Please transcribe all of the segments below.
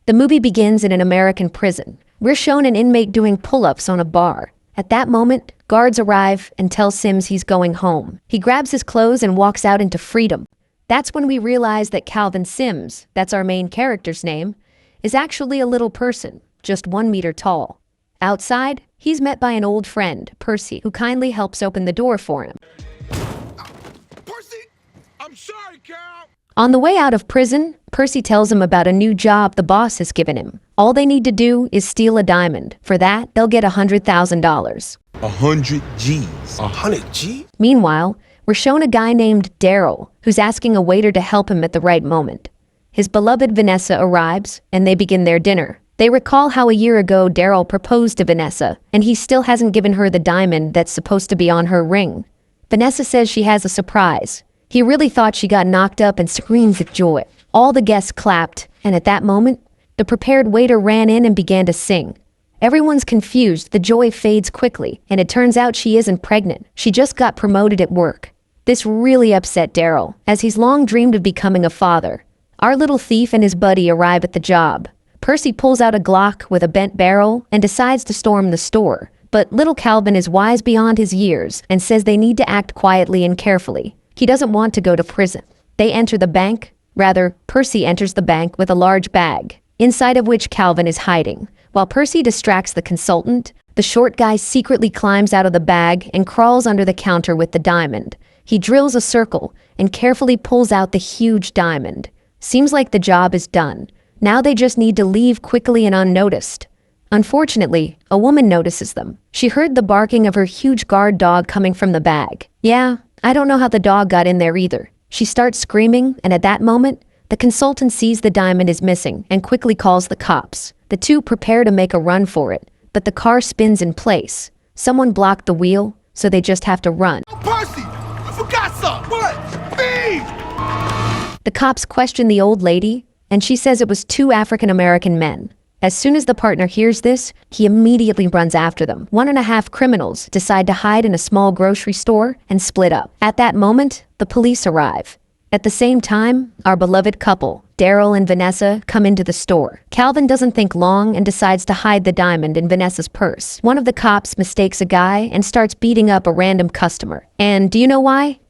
The movie begins in an American prison. We're shown an inmate doing pull-ups on a bar. At that moment, guards arrive and tell Sims he's going home. He grabs his clothes and walks out into freedom. That's when we realize that Calvin Sims, that's our main character's name, is actually a little person, just 1 meter tall. Outside, he's met by an old friend, Percy, who kindly helps open the door for him. Percy, I'm sorry, Cal. On the way out of prison, Percy tells him about a new job the boss has given him. All they need to do is steal a diamond. For that, they'll get $100,000. 100 G's. 100 G's? Meanwhile, we're shown a guy named Daryl, who's asking a waiter to help him at the right moment. His beloved Vanessa arrives, and they begin their dinner. They recall how a year ago Daryl proposed to Vanessa, and he still hasn't given her the diamond that's supposed to be on her ring. Vanessa says she has a surprise. He really thought she got knocked up and screams with joy. All the guests clapped, and at that moment, the prepared waiter ran in and began to sing. Everyone's confused, the joy fades quickly, and it turns out she isn't pregnant. She just got promoted at work. This really upset Daryl, as he's long dreamed of becoming a father. Our little thief and his buddy arrive at the job. Percy pulls out a Glock with a bent barrel and decides to storm the store. But little Calvin is wise beyond his years and says they need to act quietly and carefully. He doesn't want to go to prison. They enter the bank. Rather, Percy enters the bank with a large bag, inside of which Calvin is hiding. While Percy distracts the consultant, the short guy secretly climbs out of the bag and crawls under the counter with the diamond. He drills a circle and carefully pulls out the huge diamond. Seems like the job is done. Now they just need to leave quickly and unnoticed. Unfortunately, a woman notices them. She heard the barking of her huge guard dog coming from the bag. Yeah, I don't know how the dog got in there either. She starts screaming, and at that moment, the consultant sees the diamond is missing and quickly calls the cops. The two prepare to make a run for it, but the car spins in place. Someone blocked the wheel, so they just have to run. Oh, Percy, I forgot something. What? Thief! The cops question the old lady, and she says it was 2 African-American men. As soon as the partner hears this, he immediately runs after them. 1.5 criminals decide to hide in a small grocery store and split up. At that moment, the police arrive. At the same time, our beloved couple, Daryl and Vanessa, come into the store. Calvin doesn't think long and decides to hide the diamond in Vanessa's purse. One of the cops mistakes a guy and starts beating up a random customer. And do you know why?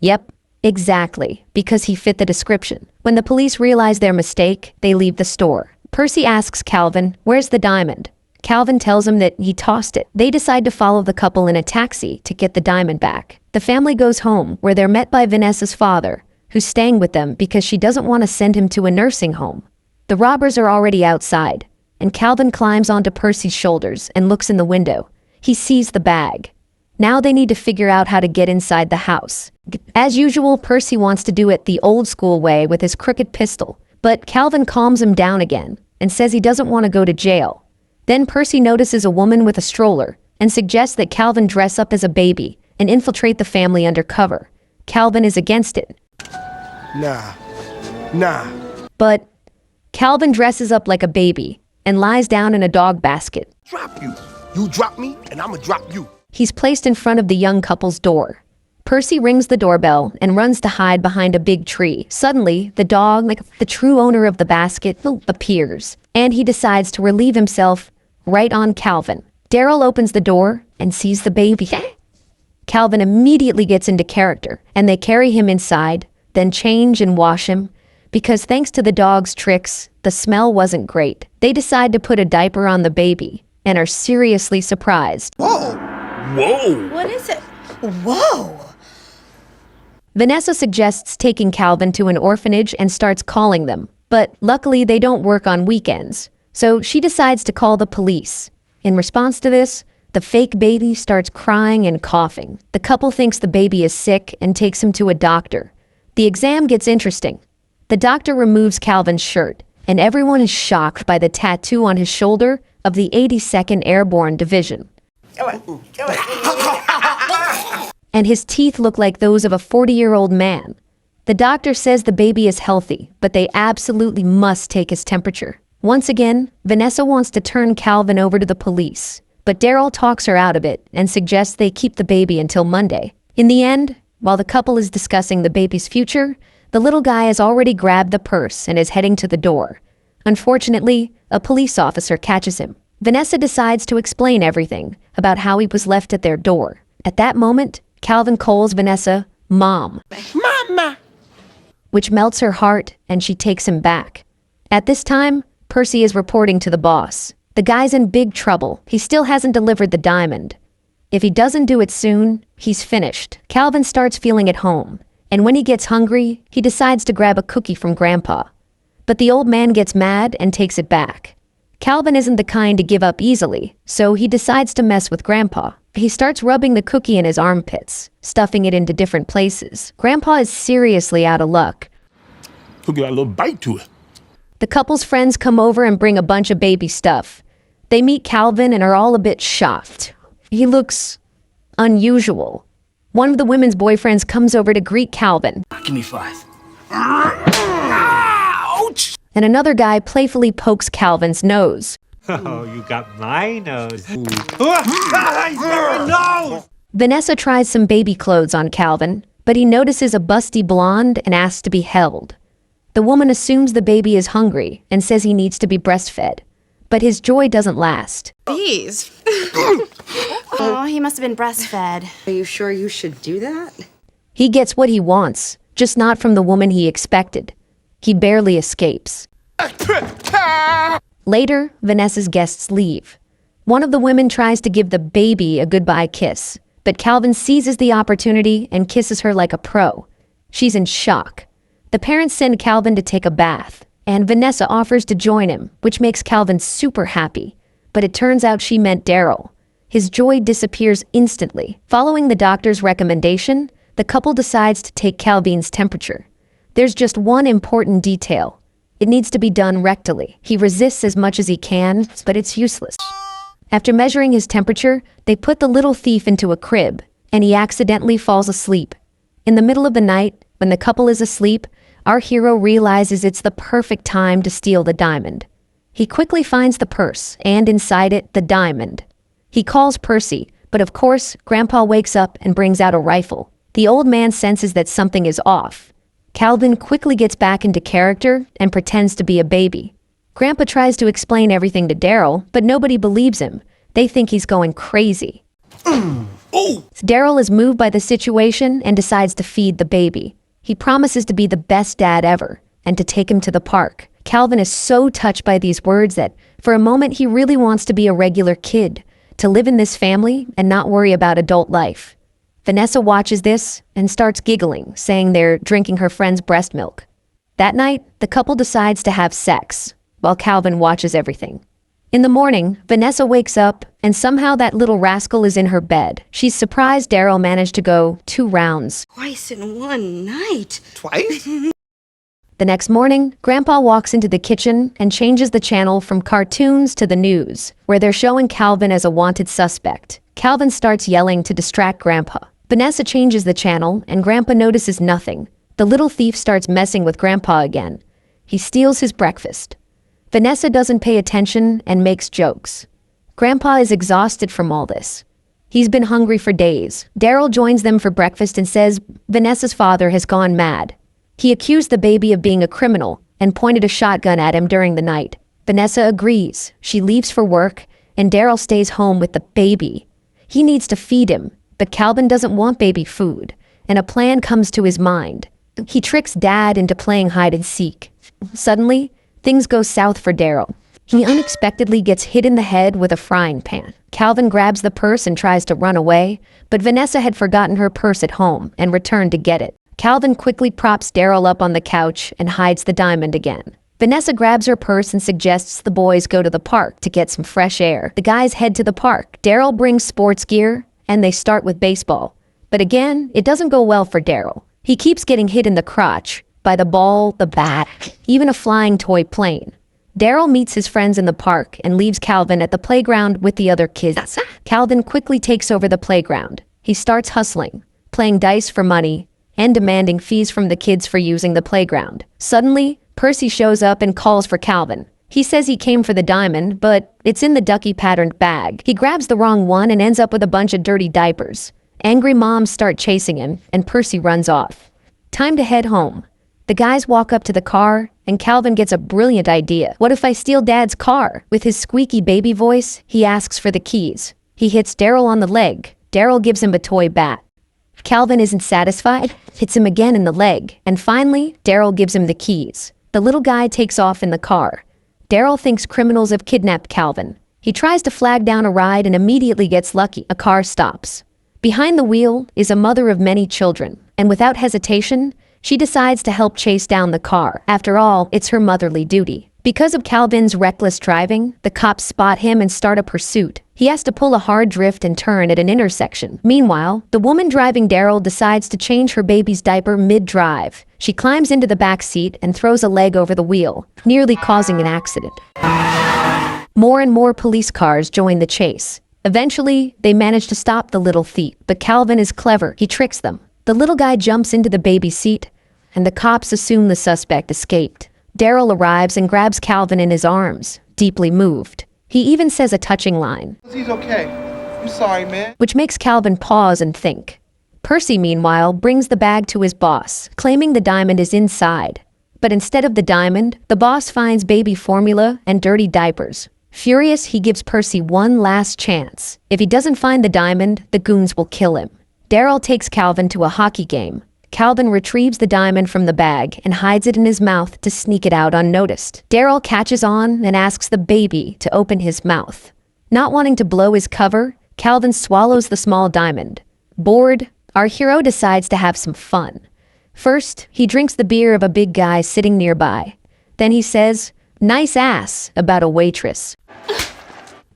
Yep. Exactly, because he fit the description. When the police realize their mistake, they leave the store. Percy asks Calvin, "Where's the diamond?" Calvin tells him that he tossed it. They decide to follow the couple in a taxi to get the diamond back. The family goes home, where they're met by Vanessa's father, who's staying with them because she doesn't want to send him to a nursing home. The robbers are already outside, and Calvin climbs onto Percy's shoulders and looks in the window. He sees the bag. Now they need to figure out how to get inside the house. As usual, Percy wants to do it the old school way with his crooked pistol, but Calvin calms him down again and says he doesn't want to go to jail. Then Percy notices a woman with a stroller and suggests that Calvin dress up as a baby and infiltrate the family undercover. Calvin is against it. Nah. But Calvin dresses up like a baby and lies down in a dog basket. Drop you. You drop me, and I'ma drop you. He's placed in front of the young couple's door. Percy rings the doorbell and runs to hide behind a big tree. Suddenly, the dog, like the true owner of the basket, appears, and he decides to relieve himself right on Calvin. Daryl opens the door and sees the baby. Calvin immediately gets into character, and they carry him inside, then change and wash him. Because thanks to the dog's tricks, the smell wasn't great. They decide to put a diaper on the baby and are seriously surprised. Whoa! What is it? Whoa! Vanessa suggests taking Calvin to an orphanage and starts calling them. But luckily, they don't work on weekends. So she decides to call the police. In response to this, the fake baby starts crying and coughing. The couple thinks the baby is sick and takes him to a doctor. The exam gets interesting. The doctor removes Calvin's shirt, and everyone is shocked by the tattoo on his shoulder of the 82nd Airborne Division. And his teeth look like those of a 40-year-old man. The doctor says the baby is healthy, but they absolutely must take his temperature. Once again, Vanessa wants to turn Calvin over to the police, but Daryl talks her out of it and suggests they keep the baby until Monday. In the end, while the couple is discussing the baby's future, the The little guy has already grabbed the purse and is heading to the door. Unfortunately, a police officer catches him. Vanessa decides to explain everything about how he was left at their door. At that moment, Calvin calls Vanessa Mom, Mama! which melts her heart, and she takes him back. At this time, Percy is reporting to the boss. The guy's in big trouble. He still hasn't delivered the diamond. If he doesn't do it soon, he's finished. Calvin starts feeling at home, and when he gets hungry, he decides to grab a cookie from Grandpa. But the old man gets mad and takes it back. Calvin isn't the kind to give up easily, so he decides to mess with Grandpa. He starts rubbing the cookie in his armpits, stuffing it into different places. Grandpa is seriously out of luck. Cookie got a little bite to it. The couple's friends come over and bring a bunch of baby stuff. They meet Calvin and are all a bit shocked. He looks unusual. One of the women's boyfriends comes over to greet Calvin. Give me 5. Ouch! And another guy playfully pokes Calvin's nose. Oh, you got my nose. No! Vanessa tries some baby clothes on Calvin, but he notices a busty blonde and asks to be held. The woman assumes the baby is hungry and says he needs to be breastfed, but his joy doesn't last. Bees. Oh, he must have been breastfed. Are you sure you should do that? He gets what he wants, just not from the woman he expected. He barely escapes. Later, Vanessa's guests leave. One of the women tries to give the baby a goodbye kiss, but Calvin seizes the opportunity and kisses her like a pro. She's in shock. The parents send Calvin to take a bath, and Vanessa offers to join him, which makes Calvin super happy. But it turns out she meant Daryl. His joy disappears instantly. Following the doctor's recommendation, the couple decides to take Calvin's temperature. There's just one important detail. It needs to be done rectally. He resists as much as he can, but it's useless. After measuring his temperature, they put the little thief into a crib, and he accidentally falls asleep. In the middle of the night, when the couple is asleep, our hero realizes it's the perfect time to steal the diamond. He quickly finds the purse, and inside it, the diamond. He calls Percy, but of course, Grandpa wakes up and brings out a rifle. The old man senses that something is off. Calvin quickly gets back into character and pretends to be a baby. Grandpa tries to explain everything to Daryl, but nobody believes him. They think he's going crazy. Daryl is moved by the situation and decides to feed the baby. He promises to be the best dad ever and to take him to the park. Calvin is so touched by these words that, for a moment, he really wants to be a regular kid, to live in this family and not worry about adult life. Vanessa watches this and starts giggling, saying they're drinking her friend's breast milk. That night, the couple decides to have sex, while Calvin watches everything. In the morning, Vanessa wakes up, and somehow that little rascal is in her bed. She's surprised Daryl managed to go 2 rounds. Twice in one night. Twice? The next morning, Grandpa walks into the kitchen and changes the channel from cartoons to the news, where they're showing Calvin as a wanted suspect. Calvin starts yelling to distract Grandpa. Vanessa changes the channel, and Grandpa notices nothing. The little thief starts messing with Grandpa again. He steals his breakfast. Vanessa doesn't pay attention and makes jokes. Grandpa is exhausted from all this. He's been hungry for days. Daryl joins them for breakfast and says Vanessa's father has gone mad. He accused the baby of being a criminal and pointed a shotgun at him during the night. Vanessa agrees. She leaves for work, and Daryl stays home with the baby. He needs to feed him, but Calvin doesn't want baby food, and a plan comes to his mind. He tricks Dad into playing hide and seek. Suddenly, things go south for Daryl. He unexpectedly gets hit in the head with a frying pan. Calvin grabs the purse and tries to run away, but Vanessa had forgotten her purse at home and returned to get it. Calvin quickly props Daryl up on the couch and hides the diamond again. Vanessa grabs her purse and suggests the boys go to the park to get some fresh air. The guys head to the park. Daryl brings sports gear, and they start with baseball. But again, it doesn't go well for Daryl. He keeps getting hit in the crotch by the ball, the bat, even a flying toy plane. Daryl meets his friends in the park and leaves Calvin at the playground with the other kids. Calvin quickly takes over the playground. He starts hustling, playing dice for money, and demanding fees from the kids for using the playground. Suddenly, Percy shows up and calls for Calvin. He says he came for the diamond, but it's in the ducky-patterned bag. He grabs the wrong one and ends up with a bunch of dirty diapers. Angry moms start chasing him, and Percy runs off. Time to head home. The guys walk up to the car, and Calvin gets a brilliant idea. What if I steal Dad's car? With his squeaky baby voice, he asks for the keys. He hits Daryl on the leg. Daryl gives him a toy bat. Calvin isn't satisfied, hits him again in the leg, and finally, Daryl gives him the keys. The little guy takes off in the car. Daryl thinks criminals have kidnapped Calvin. He tries to flag down a ride and immediately gets lucky. A car stops. Behind the wheel is a mother of many children, and without hesitation, she decides to help chase down the car. After all, it's her motherly duty. Because of Calvin's reckless driving, the cops spot him and start a pursuit. He has to pull a hard drift and turn at an intersection. Meanwhile, the woman driving Daryl decides to change her baby's diaper mid-drive. She climbs into the back seat and throws a leg over the wheel, nearly causing an accident. More and more police cars join the chase. Eventually, they manage to stop the little thief, but Calvin is clever. He tricks them. The little guy jumps into the baby's seat, and the cops assume the suspect escaped. Daryl arrives and grabs Calvin in his arms, deeply moved. He even says a touching line. He's okay. I'm sorry, man. Which makes Calvin pause and think. Percy, meanwhile, brings the bag to his boss, claiming the diamond is inside. But instead of the diamond, the boss finds baby formula and dirty diapers. Furious, he gives Percy one last chance. If he doesn't find the diamond, the goons will kill him. Daryl takes Calvin to a hockey game. Calvin retrieves the diamond from the bag and hides it in his mouth to sneak it out unnoticed. Daryl catches on and asks the baby to open his mouth. Not wanting to blow his cover, Calvin swallows the small diamond. Bored, our hero decides to have some fun. First, he drinks the beer of a big guy sitting nearby. Then he says, "Nice ass," about a waitress.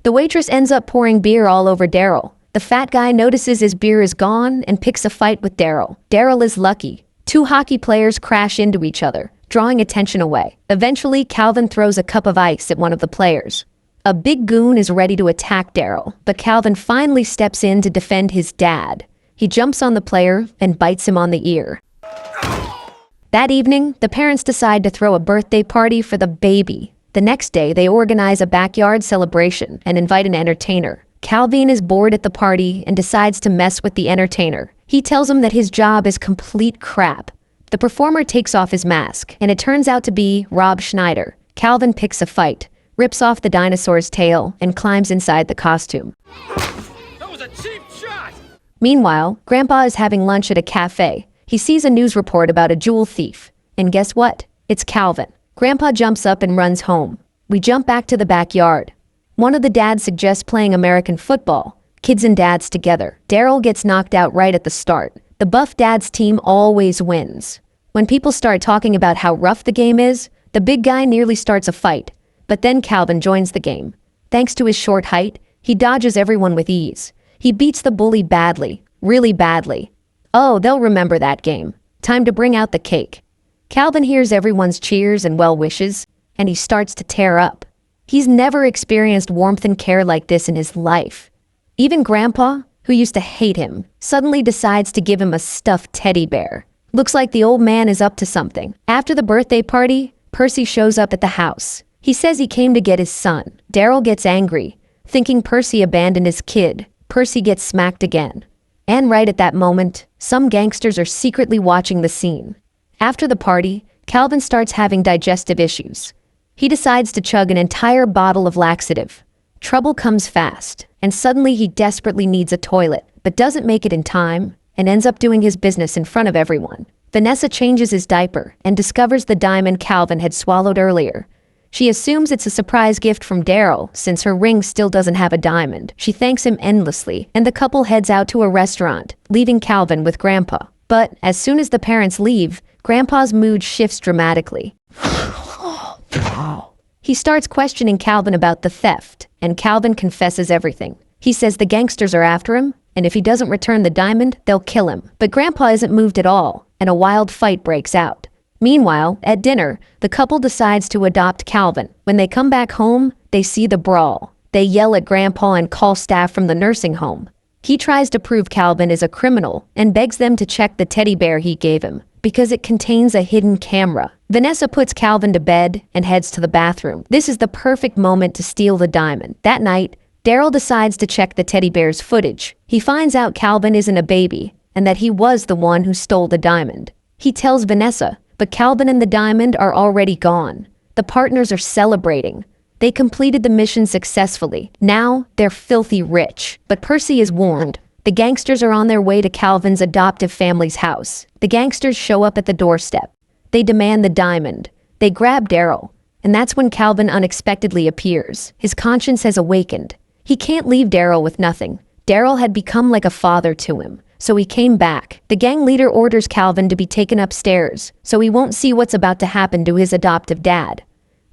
The waitress ends up pouring beer all over Daryl. The fat guy notices his beer is gone and picks a fight with Daryl. Daryl is lucky. Two hockey players crash into each other, drawing attention away. Eventually, Calvin throws a cup of ice at one of the players. A big goon is ready to attack Daryl, but Calvin finally steps in to defend his dad. He jumps on the player and bites him on the ear. That evening, the parents decide to throw a birthday party for the baby. The next day, they organize a backyard celebration and invite an entertainer. Calvin is bored at the party and decides to mess with the entertainer. He tells him that his job is complete crap. The performer takes off his mask, and it turns out to be Rob Schneider. Calvin picks a fight, rips off the dinosaur's tail, and climbs inside the costume. That was a cheap shot! Meanwhile, Grandpa is having lunch at a cafe. He sees a news report about a jewel thief. And guess what? It's Calvin. Grandpa jumps up and runs home. We jump back to the backyard. One of the dads suggests playing American football. Kids and dads together. Daryl gets knocked out right at the start. The buff dad's team always wins. When people start talking about how rough the game is, the big guy nearly starts a fight. But then Calvin joins the game. Thanks to his short height, he dodges everyone with ease. He beats the bully badly, really badly. Oh, they'll remember that game. Time to bring out the cake. Calvin hears everyone's cheers and well wishes, and he starts to tear up. He's never experienced warmth and care like this in his life. Even Grandpa, who used to hate him, suddenly decides to give him a stuffed teddy bear. Looks like the old man is up to something. After the birthday party, Percy shows up at the house. He says he came to get his son. Daryl gets angry, thinking Percy abandoned his kid. Percy gets smacked again. And right at that moment, some gangsters are secretly watching the scene. After the party, Calvin starts having digestive issues. He decides to chug an entire bottle of laxative. Trouble comes fast, and suddenly he desperately needs a toilet, but doesn't make it in time, and ends up doing his business in front of everyone. Vanessa changes his diaper and discovers the diamond Calvin had swallowed earlier. She assumes it's a surprise gift from Daryl, since her ring still doesn't have a diamond. She thanks him endlessly, and the couple heads out to a restaurant, leaving Calvin with Grandpa. But as soon as the parents leave, Grandpa's mood shifts dramatically. He starts questioning Calvin about the theft, and Calvin confesses everything. He says the gangsters are after him, and if he doesn't return the diamond, they'll kill him. But Grandpa isn't moved at all, and a wild fight breaks out. Meanwhile, at dinner, the couple decides to adopt Calvin. When they come back home, they see the brawl. They yell at Grandpa and call staff from the nursing home. He tries to prove Calvin is a criminal and begs them to check the teddy bear he gave him, because it contains a hidden camera. Vanessa puts Calvin to bed and heads to the bathroom. This is the perfect moment to steal the diamond. That night, Daryl decides to check the teddy bear's footage. He finds out Calvin isn't a baby, and that he was the one who stole the diamond. He tells Vanessa, But Calvin and the diamond are already gone. The partners are celebrating. They completed the mission successfully. Now, they're filthy rich. But Percy is warned. The gangsters are on their way to Calvin's adoptive family's house. The gangsters show up at the doorstep. They demand the diamond. They grab Daryl. And that's when Calvin unexpectedly appears. His conscience has awakened. He can't leave Daryl with nothing. Daryl had become like a father to him. So he came back. The gang leader orders Calvin to be taken upstairs, so he won't see what's about to happen to his adoptive dad.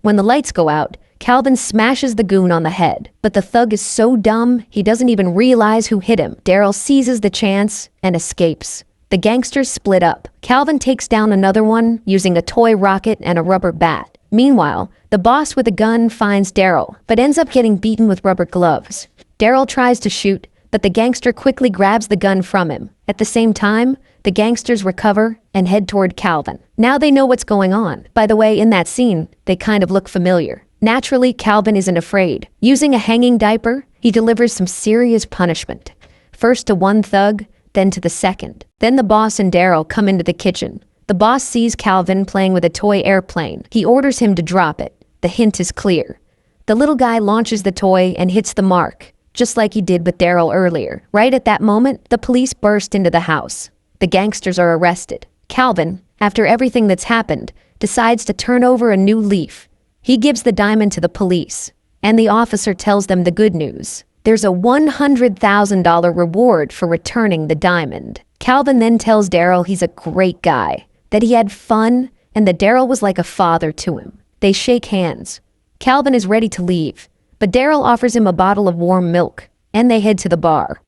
When the lights go out, Calvin smashes the goon on the head. But the thug is so dumb, he doesn't even realize who hit him. Daryl seizes the chance and escapes. The gangsters split up. Calvin takes down another one using a toy rocket and a rubber bat. Meanwhile, the boss with a gun finds Daryl, but ends up getting beaten with rubber gloves. Daryl tries to shoot, but the gangster quickly grabs the gun from him. At the same time, the gangsters recover and head toward Calvin. Now they know what's going on. By the way, in that scene, they kind of look familiar. Naturally, Calvin isn't afraid. Using a hanging diaper, he delivers some serious punishment. First to one thug, then to the second. Then the boss and Daryl come into the kitchen. The boss sees Calvin playing with a toy airplane. He orders him to drop it. The hint is clear. The little guy launches the toy and hits the mark, just like he did with Daryl earlier. Right at that moment, the police burst into the house. The gangsters are arrested. Calvin, after everything that's happened, decides to turn over a new leaf. He gives the diamond to the police, and the officer tells them the good news. There's a $100,000 reward for returning the diamond. Calvin then tells Daryl he's a great guy, that he had fun, and that Daryl was like a father to him. They shake hands. Calvin is ready to leave, but Daryl offers him a bottle of warm milk, and they head to the bar.